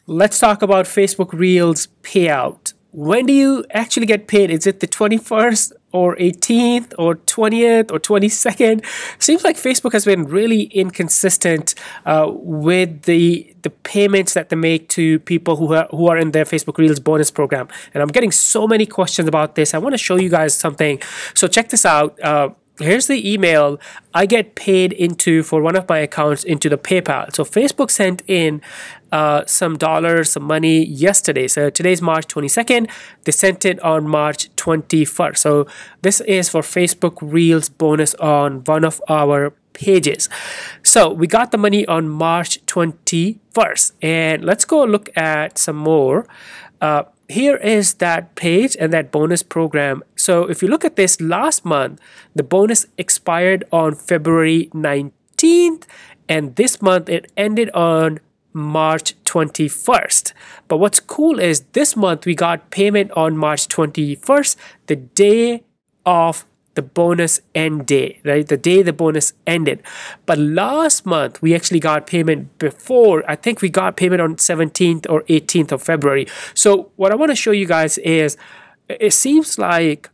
Let's talk about Facebook Reels payout. When do you actually get paid? Is it the 21st or 18th or 20th or 22nd? Seems like Facebook has been really inconsistent with the payments that they make to people who are in their Facebook Reels bonus program. And I'm getting so many questions about this. I want to show you guys something. So check this out. Here's the email I get paid into for one of my accounts into the PayPal. So Facebook sent in some dollars, some money yesterday. So today's March 22nd. They sent it on March 21st. So this is for Facebook Reels bonus on one of our pages. So we got the money on March 21st. And let's go look at some more. Here is that page and that bonus program. So if you look at this last month, the bonus expired on February 19th, and this month it ended on March 21st. But what's cool is this month we got payment on March 21st, the day of the bonus end day, right? The day the bonus ended. But last month we actually got payment before. I think we got payment on 17th or 18th of February. So what I want to show you guys is it seems like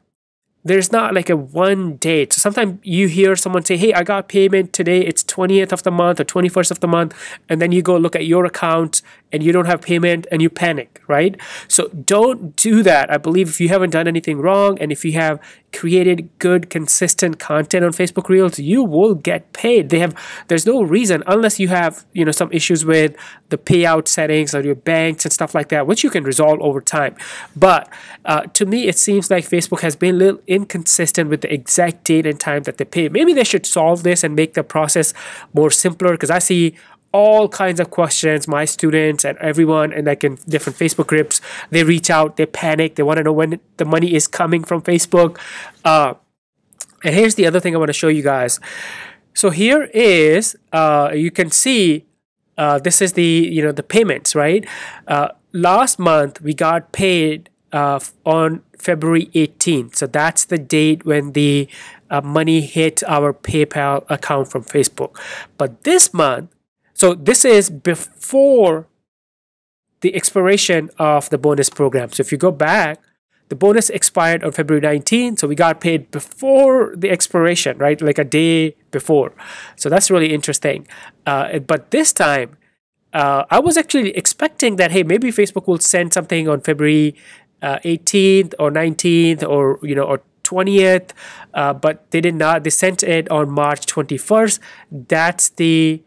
there's not like a one date. So sometimes you hear someone say, hey, I got payment today. It's 20th of the month or 21st of the month. And then you go look at your account and you don't have payment and you panic, right? So don't do that. I believe if you haven't done anything wrong and if you have created good, consistent content on Facebook Reels, you will get paid. There's no reason, unless you have, some issues with the payout settings or your banks and stuff like that, which you can resolve over time. But to me, it seems like Facebook has been a little inconsistent with the exact date and time that they pay. Maybe they should solve this and make the process more simpler, because I see all kinds of questions. My students and everyone and like in different Facebook groups, they reach out, they panic, they want to know when the money is coming from Facebook. And here's the other thing I want to show you guys. So here is you can see this is the the payments, right? Last month we got paid on February 18th. So that's the date when the money hit our PayPal account from Facebook. But this month, so this is before the expiration of the bonus program. So if you go back, the bonus expired on February 19th. So we got paid before the expiration, right? Like a day before. So that's really interesting. But this time, I was actually expecting that, hey, maybe Facebook will send something on February 18th or 19th or, or 20th. But they did not. They sent it on March 21st. That's the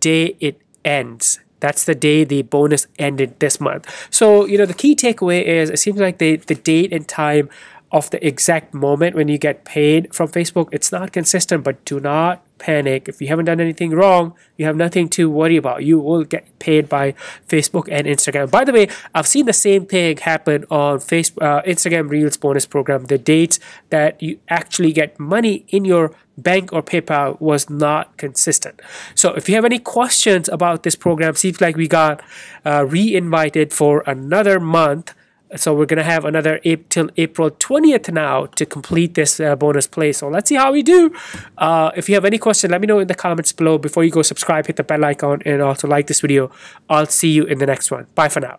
day it ends. That's the day the bonus ended this month. So, the key takeaway is it seems like the date and time of the exact moment when you get paid from Facebook, it's not consistent, but do not panic. If you haven't done anything wrong, you have nothing to worry about. You will get paid by Facebook and Instagram. By the way, I've seen the same thing happen on Facebook, Instagram Reels bonus program. The dates that you actually get money in your bank or PayPal was not consistent. So if you have any questions about this program, seems like we got re-invited for another month. So we're going to have another till April 20th now to complete this bonus play. So let's see how we do. If you have any question, let me know in the comments below. Before you go, subscribe, hit the bell icon, and also like this video. I'll see you in the next one. Bye for now.